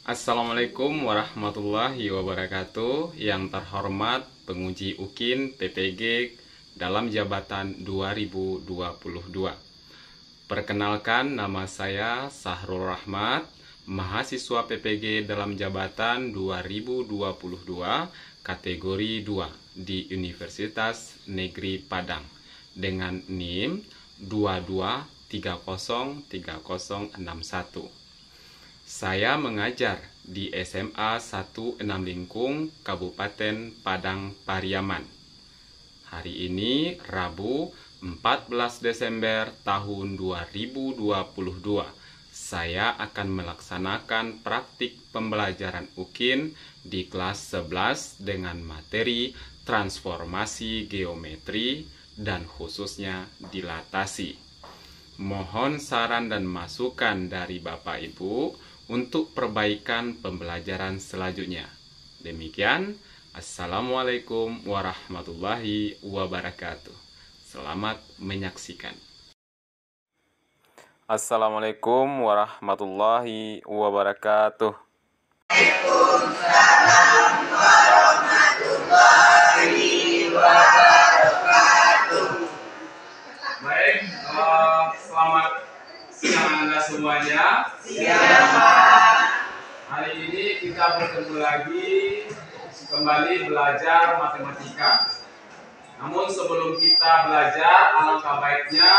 Assalamualaikum warahmatullahi wabarakatuh. Yang terhormat penguji UKIN PPG dalam jabatan 2022. Perkenalkan, nama saya Sahrul Rahmat, mahasiswa PPG dalam jabatan 2022 kategori 2 di Universitas Negeri Padang dengan NIM 22303061. Saya mengajar di SMA 1 Enam Lingkung, Kabupaten Padang Pariaman. Hari ini Rabu 14 Desember tahun 2022. Saya akan melaksanakan praktik pembelajaran UKIN di kelas 11 dengan materi transformasi geometri dan khususnya dilatasi. Mohon saran dan masukan dari Bapak Ibu untuk perbaikan pembelajaran selanjutnya. Demikian, Assalamualaikum warahmatullahi wabarakatuh. Selamat menyaksikan. Assalamualaikum warahmatullahi wabarakatuh. Waalaikumsalam warahmatullahi wabarakatuh. Baik, selamat siang Anda semuanya. Siang. Hari ini kita bertemu lagi kembali belajar matematika. Namun sebelum kita belajar, alangkah baiknya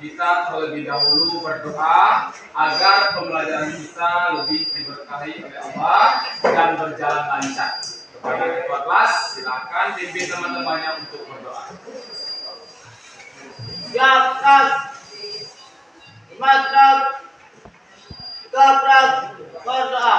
kita terlebih dahulu berdoa agar pembelajaran kita lebih diberkahi oleh Allah dan berjalan lancar. Kepada ketua kelas, silakan pimpin teman-temannya untuk berdoa. Gaprak, matrak, gaprak, berdoa.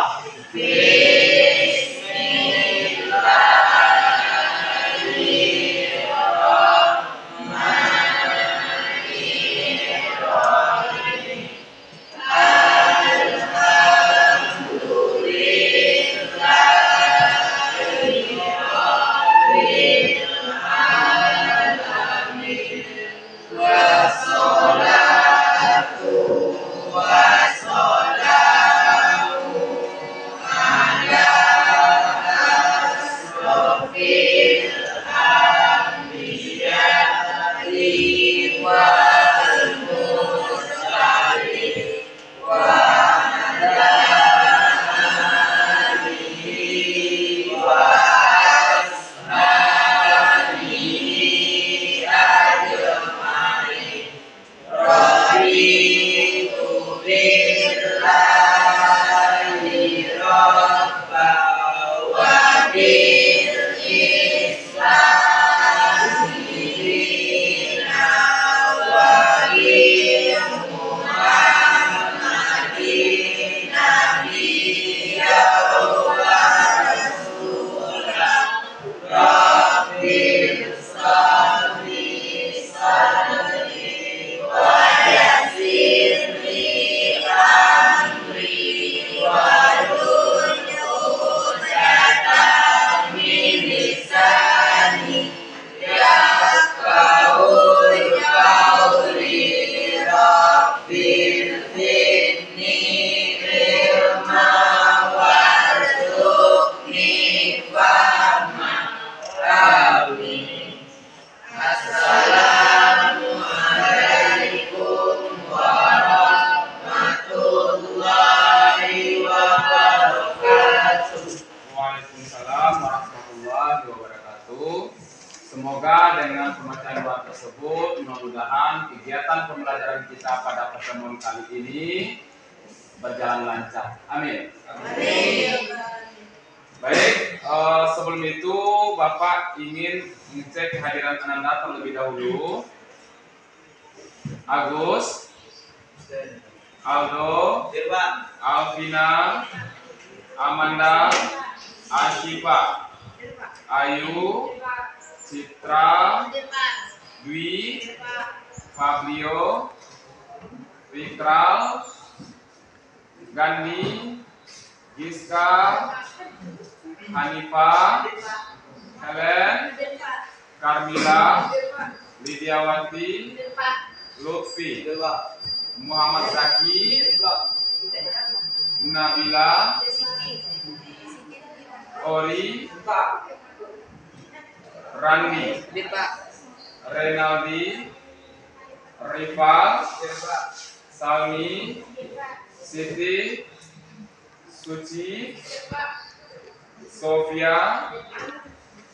Waalaikumsalam warahmatullahi wabarakatuh. Semoga dengan pembacaan doa tersebut, mudah-mudahan kegiatan pembelajaran kita pada pertemuan kali ini berjalan lancar. Amin. Baik, sebelum itu Bapak ingin mengecek kehadiran Anda terlebih dahulu. Agus, Aldo, Alvina, Amanda, Ashifa, Ayu, Citra, Dwi, Fabio, Vikral, Gandhi, Giska, Hanifa, Helen, Carmila, Lidiawati, Lutfi, Muhammad Zaki, Nabila, Ori, Randi, Renaldi, Rival, Salmi, Siti, Suci, Sofia,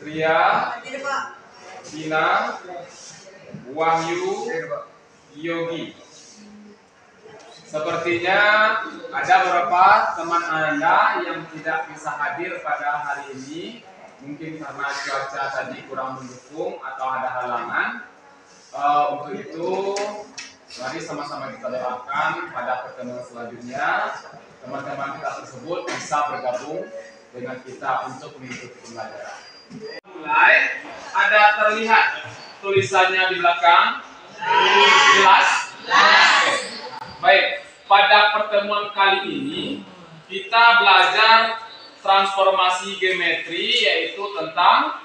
Tria, Tina, Wahyu, Yogi. Sepertinya ada beberapa teman Anda yang tidak bisa hadir pada hari ini, mungkin karena cuaca tadi kurang mendukung atau ada halangan. Untuk itu, mari sama-sama kita doakan pada pertemuan selanjutnya teman-teman kita tersebut bisa bergabung dengan kita untuk mengikuti pembelajaran. Mulai, ada terlihat tulisannya di belakang? Jelas? Baik, pada pertemuan kali ini kita belajar transformasi geometri, yaitu tentang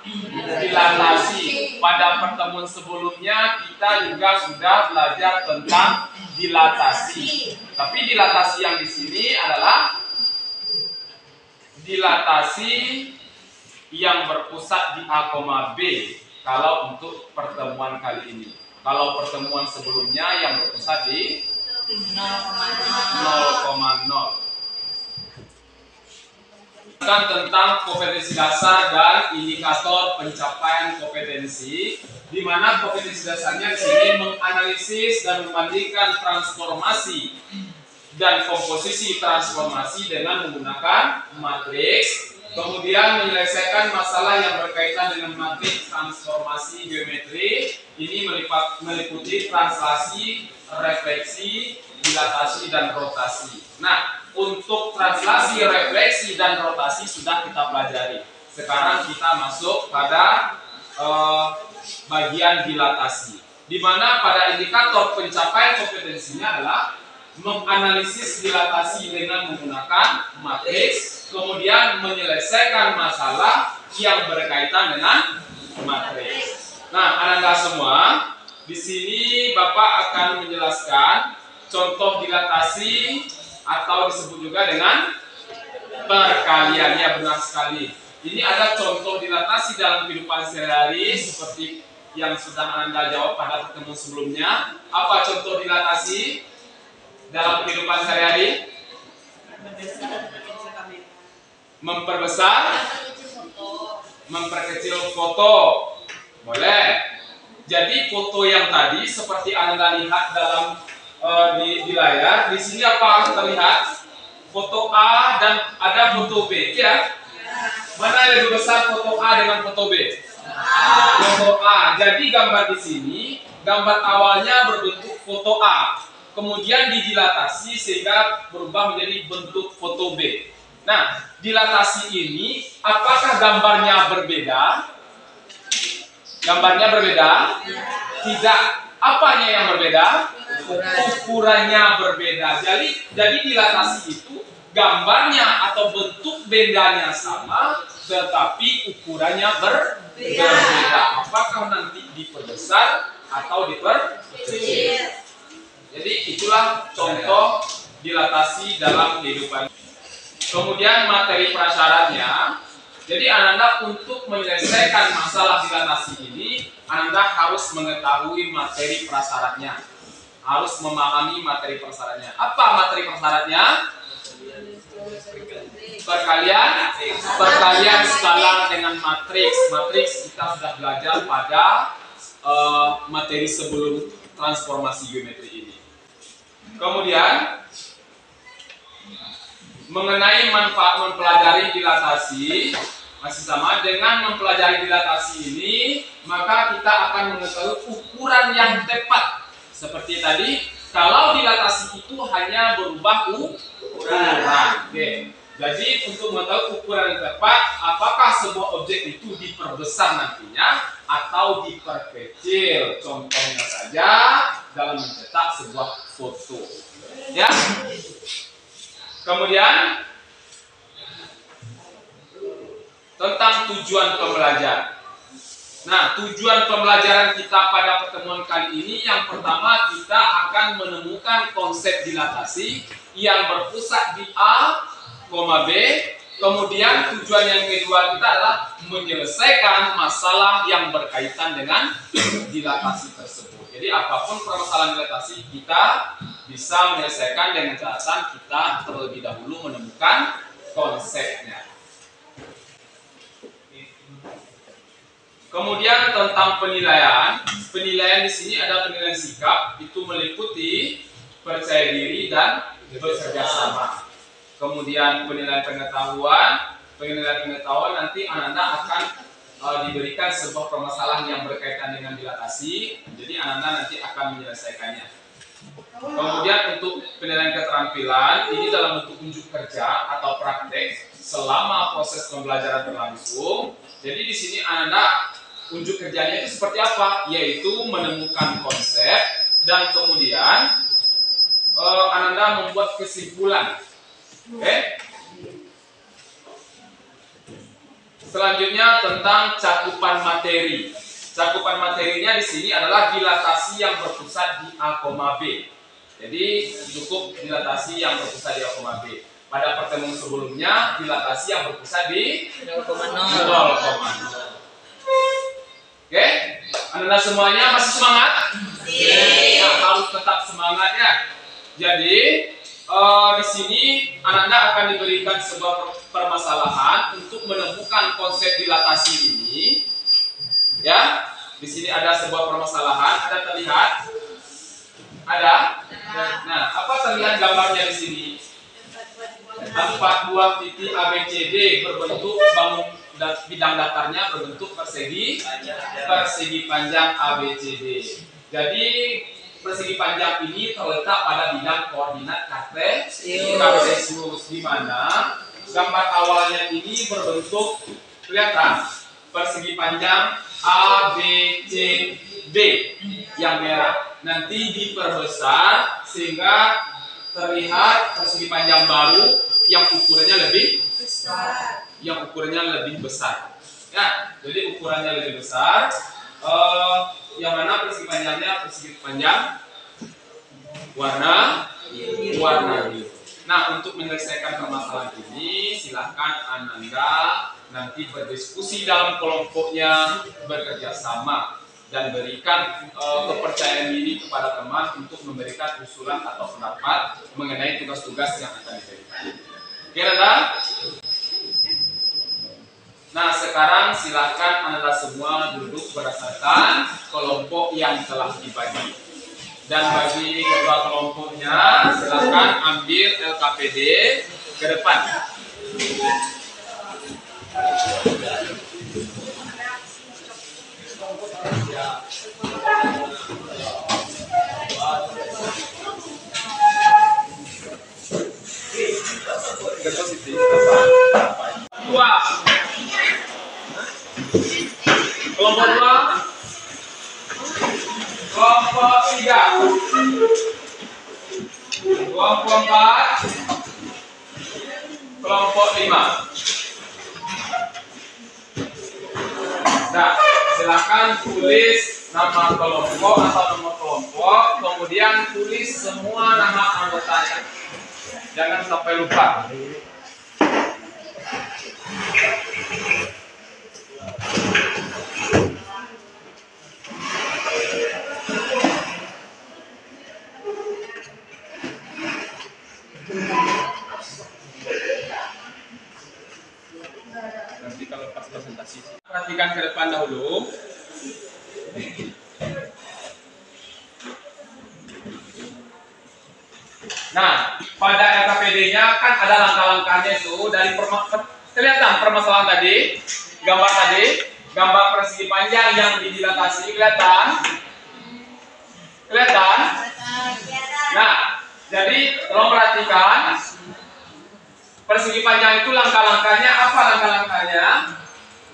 dilatasi. Pada pertemuan sebelumnya kita juga sudah belajar tentang dilatasi. Tapi dilatasi yang di sini adalah dilatasi yang berpusat di A, B. Kalau untuk pertemuan kali ini, kalau pertemuan sebelumnya yang berpusat di 0,0. Tentang kompetensi dasar dan indikator pencapaian kompetensi, di mana kompetensi dasarnya di sini menganalisis dan membandingkan transformasi dan komposisi transformasi dengan menggunakan matriks, kemudian menyelesaikan masalah yang berkaitan dengan matriks transformasi geometri. Ini meliputi translasi, refleksi, dilatasi, dan rotasi. Nah, untuk translasi, refleksi, dan rotasi sudah kita pelajari. Sekarang kita masuk pada bagian dilatasi, di mana pada indikator pencapaian kompetensinya adalah menganalisis dilatasi dengan menggunakan matriks, kemudian menyelesaikan masalah yang berkaitan dengan matriks. Nah, Anda semua, di sini Bapak akan menjelaskan contoh dilatasi atau disebut juga dengan perkalian. Ya, benar sekali. Ini ada contoh dilatasi dalam kehidupan sehari-hari seperti yang sudah Anda jawab pada pertemuan sebelumnya. Apa contoh dilatasi dalam kehidupan sehari-hari? Memperbesar, memperkecil foto. Boleh. Jadi foto yang tadi seperti Anda lihat dalam di layar, di sini apa terlihat? Foto A dan ada foto B, ya? Mana yang lebih besar, foto A dengan foto B? Foto A. Jadi gambar di sini, gambar awalnya berbentuk foto A, kemudian didilatasi sehingga berubah menjadi bentuk foto B. Nah, dilatasi ini apakah gambarnya berbeda? Gambarnya berbeda? Tidak. Apanya yang berbeda? Ukurannya berbeda. Jadi dilatasi itu gambarnya atau bentuk bendanya sama, tetapi ukurannya berbeda. Apakah nanti diperbesar atau diperkecil? Jadi itulah contoh dilatasi dalam kehidupan. Kemudian materi prasyaratnya. Jadi Anda untuk menyelesaikan masalah dilatasi ini, Anda harus mengetahui materi prasyaratnya. Harus memahami materi prasyaratnya. Apa materi prasyaratnya? Perkalian skala dengan matriks. Matriks kita sudah belajar pada materi sebelum transformasi geometri ini. Kemudian mengenai manfaat mempelajari dilatasi, masih sama dengan mempelajari dilatasi ini, maka kita akan mengetahui ukuran yang tepat. Seperti tadi, kalau dilatasi itu hanya berubah ukuran. Oke. Jadi untuk mengetahui ukuran yang tepat, apakah sebuah objek itu diperbesar nantinya atau diperkecil. Contohnya saja dalam mencetak sebuah foto. Ya. Kemudian tentang tujuan pembelajaran. Nah, tujuan pembelajaran kita pada pertemuan kali ini, yang pertama kita akan menemukan konsep dilatasi yang berpusat di A, B. Kemudian tujuan yang kedua kita adalah menyelesaikan masalah yang berkaitan dengan dilatasi tersebut. Jadi apapun permasalahan dilatasi kita bisa menyelesaikan dengan catatan kita terlebih dahulu menemukan konsepnya. Kemudian tentang penilaian, penilaian di sini ada penilaian sikap, itu meliputi percaya diri dan bekerja sama. Kemudian penilaian pengetahuan nanti anak-anak akan diberikan sebuah permasalahan yang berkaitan dengan dilatasi, jadi anak-anak nanti akan menyelesaikannya. Kemudian untuk penilaian keterampilan ini dalam bentuk unjuk kerja atau praktek selama proses pembelajaran berlangsung. Jadi di sini anak-anak unjuk kerjanya itu seperti apa? Yaitu menemukan konsep dan kemudian anak-anak membuat kesimpulan. Oke. Selanjutnya tentang cakupan materi. Cakupan materinya di sini adalah dilatasi yang berpusat di A, B. Jadi cukup dilatasi yang berpusat di A, B. Pada pertemuan sebelumnya dilatasi yang berpusat di 0,0. Oke, anak-anak semuanya masih semangat? Nah, harus tetap semangat ya. Jadi di sini anak-anak akan diberikan sebuah permasalahan untuk menemukan konsep dilatasi ini. Ya, di sini ada sebuah permasalahan. Ada terlihat? Ada? Nah, apa terlihat gambarnya di sini? 4 buah titik ABCD berbentuk bangun bidang datarnya berbentuk persegi panjang ABCD. Jadi persegi panjang ini terletak pada bidang koordinat kartesius, di mana gambar awalnya ini berbentuk kelihatan persegi panjang ABCD yang merah. Nanti diperbesar sehingga terlihat persegi panjang baru yang ukurannya lebih besar. Ya, jadi ukurannya lebih besar. Yang mana persegi panjangnya persegi panjang warna biru. Nah, untuk menyelesaikan permasalahan ini, silahkan Anda nanti berdiskusi dalam kelompoknya, bekerja sama dan berikan kepercayaan diri kepada teman untuk memberikan usulan atau pendapat mengenai tugas-tugas yang akan diberikan. Oke, Anda? Nah, sekarang silakan Anda semua duduk berdasarkan kelompok yang telah dibagi. Dan bagi ketua kelompoknya, silakan ambil LKPD ke depan. Dua. Kelompok 2, kelompok 3, kelompok 4, kelompok 5. Nah, silakan tulis nama kelompok atau nomor kelompok, kemudian tulis semua nama anggotanya. Jangan sampai lupa. Nanti kalau pas presentasi, perhatikan ke depan dahulu. Nah, pada LKPD-nya kan ada langkah-langkahnya itu dari kelihatan permasalahan tadi, gambar persegi panjang yang didilatasi kelihatan. Nah, jadi tolong perhatikan persegi panjang itu langkah-langkahnya apa langkah-langkahnya?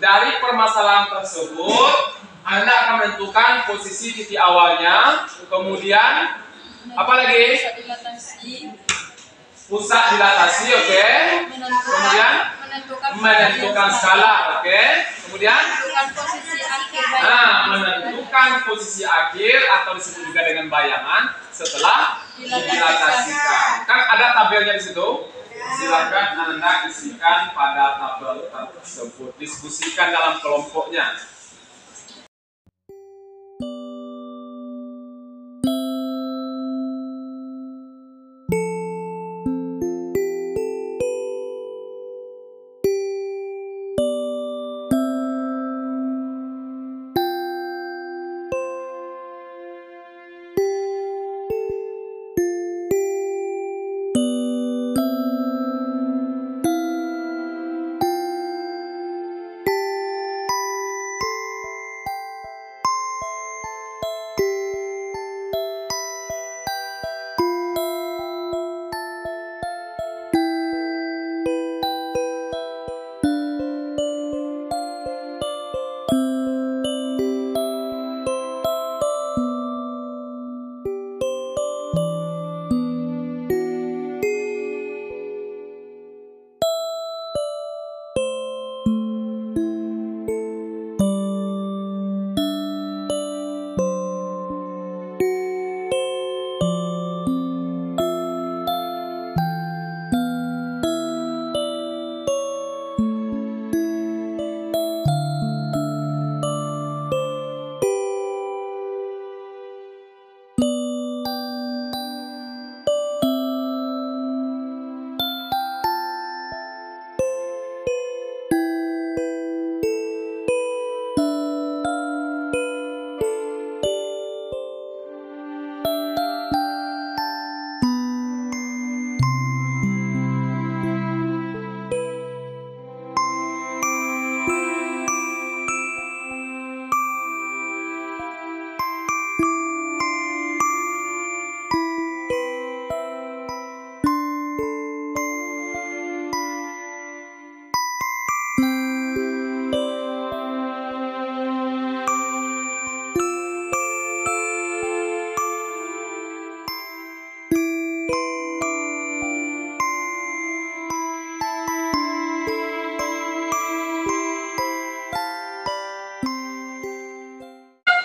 Dari permasalahan tersebut, Anda akan menentukan posisi titik awalnya, kemudian apa lagi? Pusat dilatasi, oke. Kemudian menentukan skala, oke. Kemudian menentukan posisi akhir atau disebut juga dengan bayangan setelah Dilatasikan. Kan ada tabelnya di situ. Silakan Anda isikan pada tabel tersebut. Diskusikan dalam kelompoknya.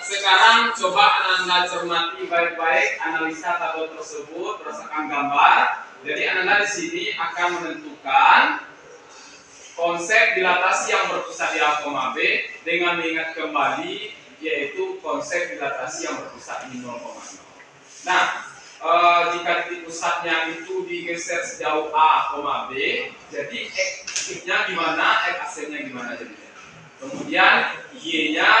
Sekarang coba Anda cermati baik-baik, analisa tabel tersebut, rasakan gambar. Jadi Anda di sini akan menentukan konsep dilatasi yang berpusat di A, B dengan mengingat kembali yaitu konsep dilatasi yang berpusat di 0,0. Nah, jika titik pusatnya itu digeser sejauh A, B, jadi X-nya gimana, X-aksennya gimana jadinya. Kemudian Y-nya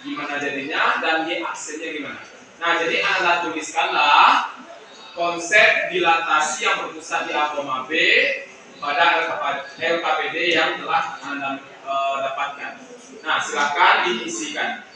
gimana jadinya dan Y aksennya gimana. Nah, jadi Anda tuliskanlah konsep dilatasi yang berpusat di A, B pada LKPD yang telah Anda dapatkan. Nah, silakan diisikan.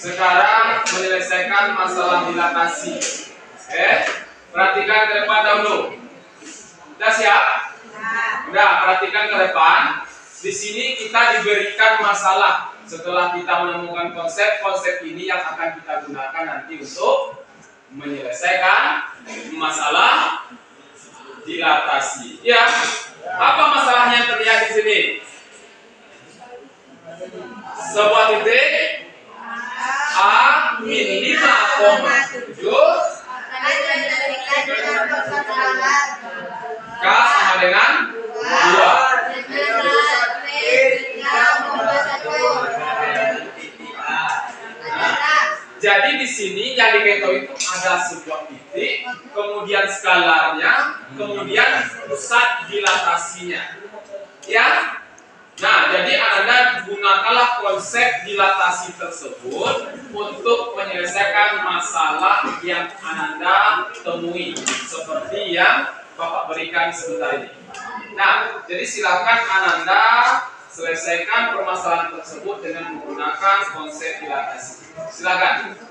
Sekarang menyelesaikan masalah dilatasi. Perhatikan ke depan dahulu. Udah siap? Udah, perhatikan ke depan. di sini kita diberikan masalah. Setelah kita menemukan konsep ini yang akan kita gunakan nanti untuk menyelesaikan masalah dilatasi. Ya, apa masalahnya yang terlihat di sini? Sebuah titik A min 5,7 K sama dengan 2. Jadi di sini yang diketahui itu ada sebuah titik, kemudian skalarnya, kemudian pusat dilatasinya. Ya. Nah, jadi Anda gunakanlah konsep dilatasi tersebut untuk menyelesaikan masalah yang Anda temui, seperti yang Bapak berikan sebentar ini. Nah, jadi silakan Anda selesaikan permasalahan tersebut dengan menggunakan konsep dilatasi. Silakan.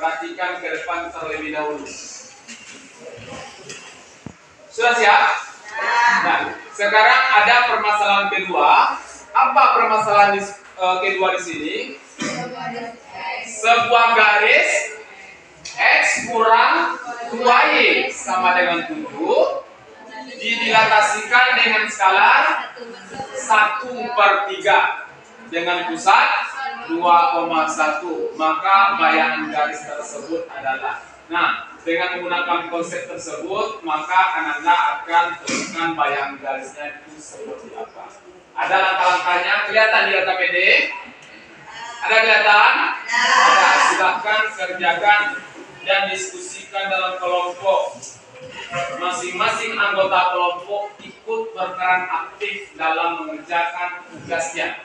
Perhatikan ke depan terlebih dahulu. Sudah siap? Nah, sekarang ada permasalahan kedua. Apa permasalahan kedua di sini? Sebuah garis X kurang 2Y sama dengan 7 didilatasikan dengan skalar 1/3 dengan pusat 2,1. Maka bayangan garis tersebut adalah, nah, dengan menggunakan konsep tersebut maka Anda akan temukan bayangan garisnya itu seperti apa. Ada langkah-langkahnya kelihatan di data PD? Ada kelihatan? Ada. Silakan kerjakan dan diskusikan dalam kelompok. Masing-masing anggota kelompok ikut berperan aktif dalam mengerjakan tugasnya.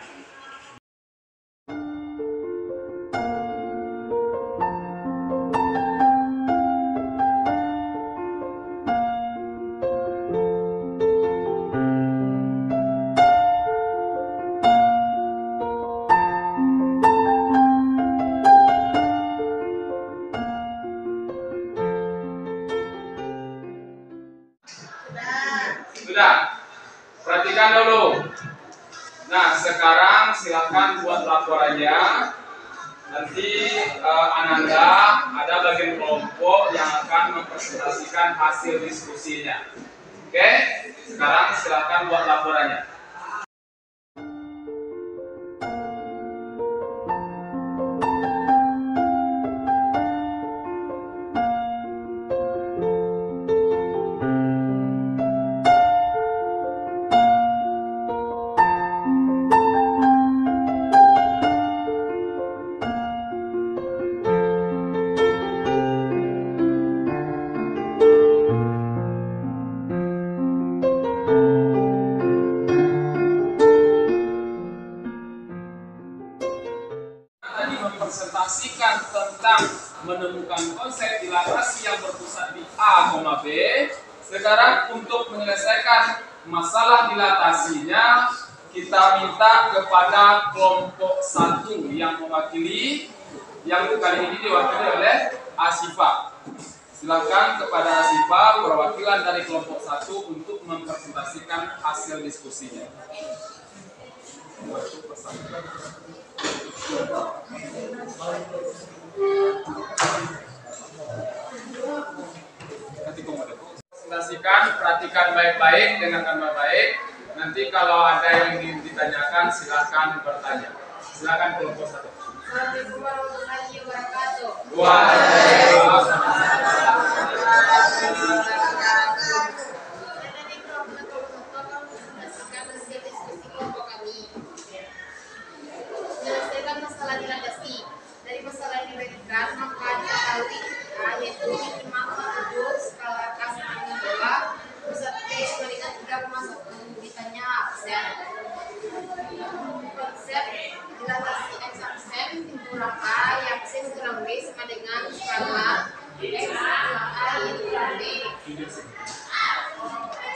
Sudah, perhatikan dulu. Nah, sekarang silakan buat laporannya. Nanti Ananda ada bagian kelompok yang akan mempresentasikan hasil diskusinya. Oke, sekarang silakan buat laporannya. presentasikan tentang menemukan konsep dilatasi yang berpusat di A, B. Sekarang untuk menyelesaikan masalah dilatasinya, kita minta kepada kelompok 1 yang mewakili, yang kali ini diwakili oleh Asyifa. Silakan kepada Asyifa, perwakilan dari kelompok 1 untuk mempresentasikan hasil diskusinya. Presentasikan, perhatikan baik-baik, dengarkan baik-baik. Nanti kalau ada yang ingin ditanyakan, silakan bertanya. Silakan kelompok 1. Assalamualaikum warahmatullahi wabarakatuh. Menyelesaikan masalah dilatasi. Dari masalah yang diberikan, maka diketahui yaitu minimal 7 skala A sama dengan 2, pusat P sama dengan 3,1. Ditanya absen. Konsep dilatasi X absen kurang A, Y absen kurang B sama dengan skala X kurang A, Y kurang B. X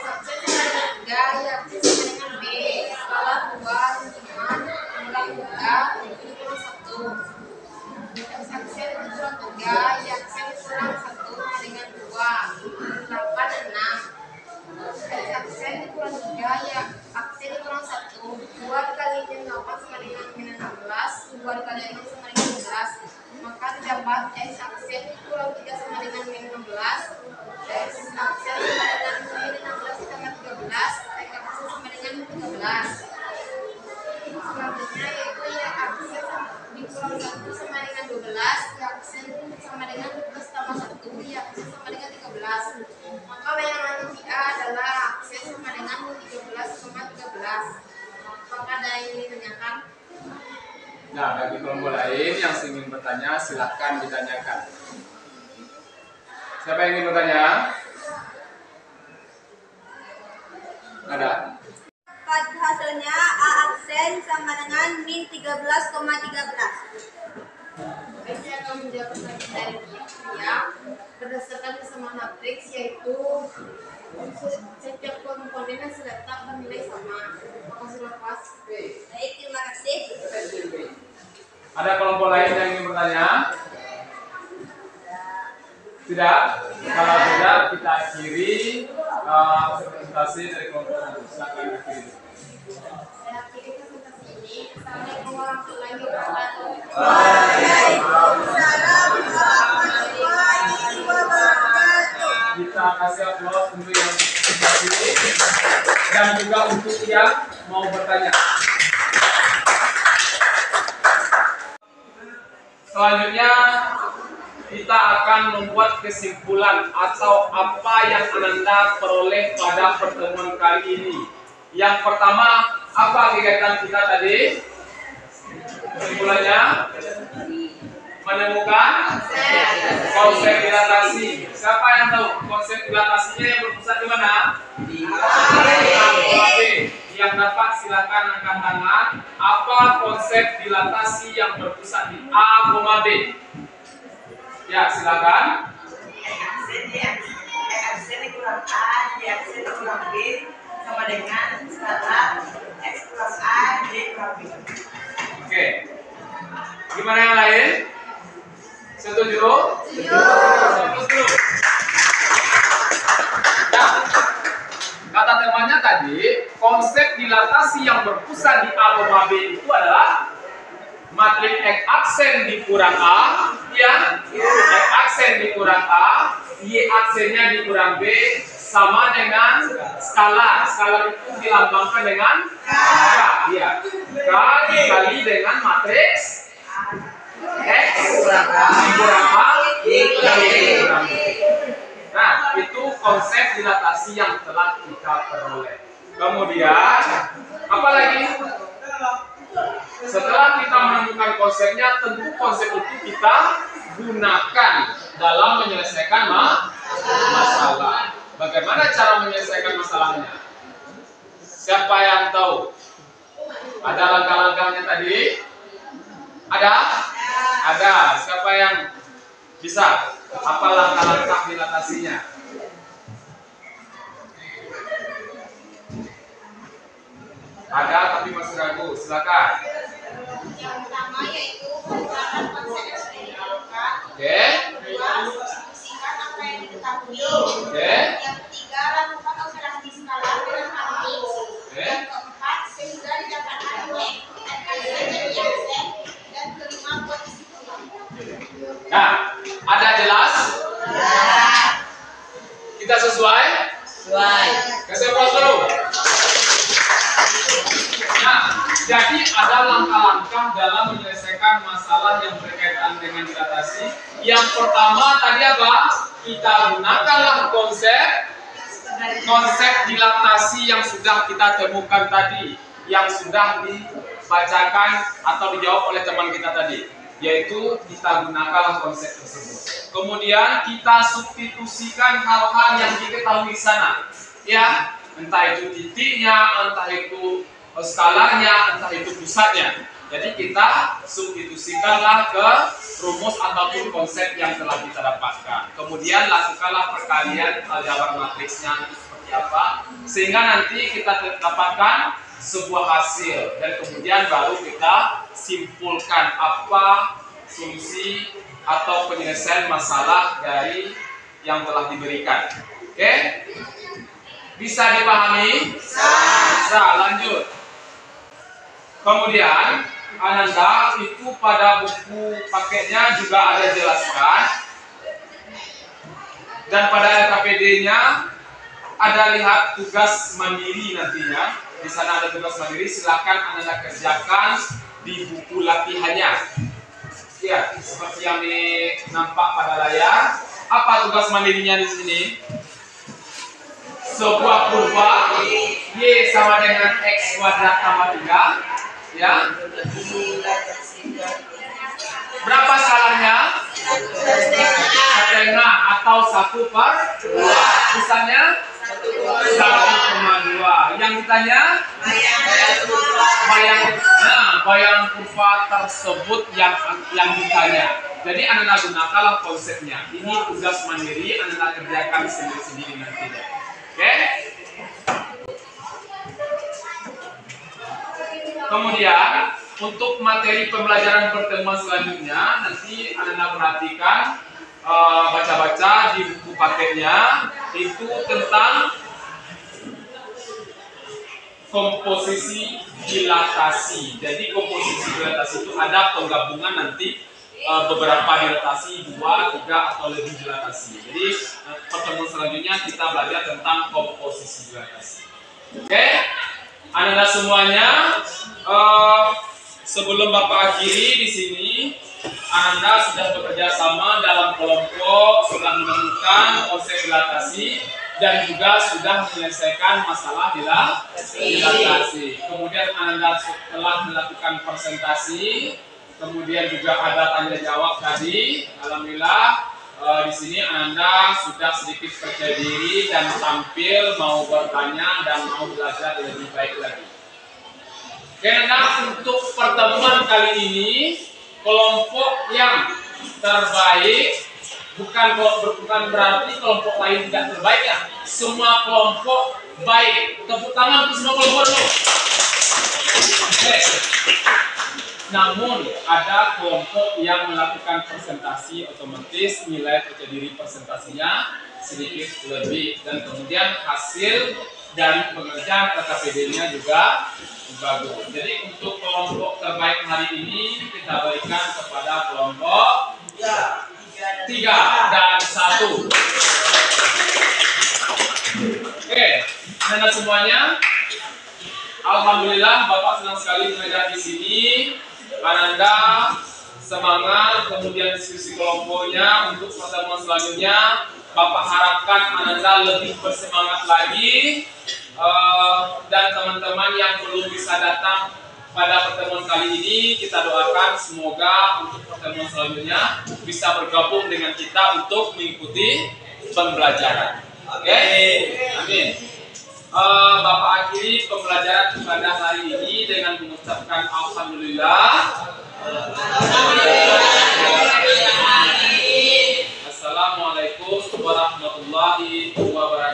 absen sama dengan 3, Y absen sama dengan B, skala 2, 5, kurang 3, itu kurang 1. X aksen kurang 3, Y aksen kurang 1 dengan 2, 8, 6. X aksen kurang 3, Y aksen kurang 1, 2 dikali 8 sama dengan 16, 2 dikali 6 sama dengan 11. Maka terdapat X aksen kurang 3 sama dengan 16, X aksen sama dengan 16 ditambah 13, X aksen sama dengan 13. Selanjutnya yaitu Y aksen dikurang 1 sama dengan 12, Y aksen sama dengan 12 tambah 1, Y aksen sama dengan 13. Maka bayangan di A adalah aksen sama dengan 13,13. Apakah ada yang ditanyakan? Nah, bagi kelompok lain yang ingin bertanya, silahkan ditanyakan. Siapa yang ingin bertanya? Ada? Pada hasilnya A aksen sama dengan min 13,13. Saya akan menjawab pertanyaan dari dia berdasarkan kesamaan matriks, yaitu setiap komponen yang terletak bernilai sama. Makasih lepas. Baik, terima kasih. Ada kelompok lain yang ingin bertanya? Tidak? Kalau tidak, kita akhiri presentasi dari kelompok 1. Silakan akhiri. Saya akhiri presentasi ini. Assalamualaikum warahmatullahi wabarakatuh. Waalaikumsalam warahmatullahi wabarakatuh. Kita kasih aplaus untuk yang akhiri dan juga untuk yang mau bertanya. Selanjutnya kita akan membuat kesimpulan atau apa yang Ananda peroleh pada pertemuan kali ini. Yang pertama, apa kegiatan kita tadi? Kesimpulannya menemukan konsep dilatasi. Siapa yang tahu konsep dilatasinya yang berpusat di mana? Di A. Yang dapat silakan angkat tangan. Apa konsep dilatasi yang berpusat di A, B? Ya, silakan. Aksen kurang A, Y aksen kurang B sama dengan skala X kurang A, Y kurang B. Oke. Gimana yang lain? Setuju? Setuju. Nah, kata temanya tadi, konsep dilatasi yang berpusat di A, B itu adalah matriks X aksen dikurang A, ya, X aksen dikurang A, Y aksennya dikurang B, sama dengan skala. Skala itu dilambangkan dengan K, ya. K dikali dengan matriks X dikurang A, Y dikurang B. Nah, itu konsep dilatasi yang telah kita peroleh. Kemudian, apa lagi? Setelah kita menemukan konsepnya, tentu konsep itu kita gunakan dalam menyelesaikan masalah. Bagaimana cara menyelesaikan masalahnya? Siapa yang tahu? Ada langkah-langkahnya tadi? Ada? Ada. Siapa yang bisa? Apa langkah-langkah dilatasinya? Ada tapi masih ragu. Silakan. Yang pertama yaitu penjelasan konsep eksperimental. Oke. Kedua, substitusikan apa yang diketahui. Oke. Yang ketiga, lakukan operasi skala dengan matriks. Yang keempat, sehingga didapatkan nilai dari aksen. Dan kelima, posisi peluang. Nah, ada jelas? Kita sesuai? Kasih aplaus dulu. Nah, jadi ada langkah-langkah dalam menyelesaikan masalah yang berkaitan dengan dilatasi. Yang pertama tadi apa? Kita gunakanlah konsep dilatasi yang sudah kita temukan tadi, yang sudah dibacakan atau dijawab oleh teman kita tadi, yaitu kita gunakanlah konsep tersebut. Kemudian kita substitusikan hal-hal yang diketahui di sana, ya, entah itu titiknya, entah itu skalanya, entah itu pusatnya. Jadi kita substitusikanlah ke rumus ataupun konsep yang telah kita dapatkan. Kemudian lakukanlah perkalian aljabar matriksnya itu seperti apa, sehingga nanti kita dapatkan sebuah hasil dan kemudian baru kita simpulkan apa solusi atau penyelesaian masalah dari yang telah diberikan. Oke? Bisa dipahami? Bisa, lanjut. Kemudian Ananda itu pada buku paketnya juga ada jelaskan, dan pada LKPD-nya ada lihat tugas mandiri nantinya. Di sana ada tugas mandiri, silakan Ananda kerjakan di buku latihannya. Ya, seperti yang nampak pada layar. Apa tugas mandirinya di sini? Sebuah kurva Y sama dengan X kuadrat tambah 3. Ya. Berapa skalanya? 1/2 atau 1/2. Misalnya 1,2. Yang ditanya bayang kurva tersebut yang ditanya. Jadi Anda gunakanlah konsepnya. Ini tugas mandiri, Anda kerjakan sendiri-sendiri nantinya. Oke? Kemudian untuk materi pembelajaran pertemuan selanjutnya nanti Anda perhatikan, baca-baca di buku paketnya itu tentang komposisi dilatasi. Jadi komposisi dilatasi itu ada penggabungan nanti beberapa dilatasi, 2, 3 atau lebih dilatasi. Jadi pertemuan selanjutnya kita belajar tentang komposisi dilatasi. Oke? Anda semuanya, sebelum Bapak akhiri di sini, Anda sudah bekerja sama dalam kelompok, sudah menemukan konsep dilatasi dan juga sudah menyelesaikan masalah dilatasi. Kemudian Anda telah melakukan presentasi, kemudian juga ada tanya jawab tadi. Alhamdulillah. Di sini Anda sudah sedikit percaya diri dan tampil mau bertanya dan mau belajar lebih baik lagi. Karena untuk pertemuan kali ini kelompok yang terbaik bukan berarti kelompok lain tidak terbaik ya. Semua kelompok baik. Tepuk tangan untuk semua kelompok dulu. Oke. Namun ada kelompok yang melakukan presentasi, otomatis nilai percaya diri presentasinya sedikit lebih, dan kemudian hasil dari pengerjaan KKPD-nya juga bagus. Jadi untuk kelompok terbaik hari ini kita berikan kepada kelompok 3 dan 1. Oke, Anda semuanya, alhamdulillah Bapak senang sekali mengajar di sini. Ananda semangat, kemudian diskusi kelompoknya untuk pertemuan selanjutnya. Bapak harapkan Ananda lebih bersemangat lagi, dan teman-teman yang belum bisa datang pada pertemuan kali ini, kita doakan semoga untuk pertemuan selanjutnya bisa bergabung dengan kita untuk mengikuti pembelajaran. Oke? Amin. Bapak akhiri pembelajaran pada hari ini dengan mengucapkan alhamdulillah. Assalamualaikum warahmatullahi wabarakatuh.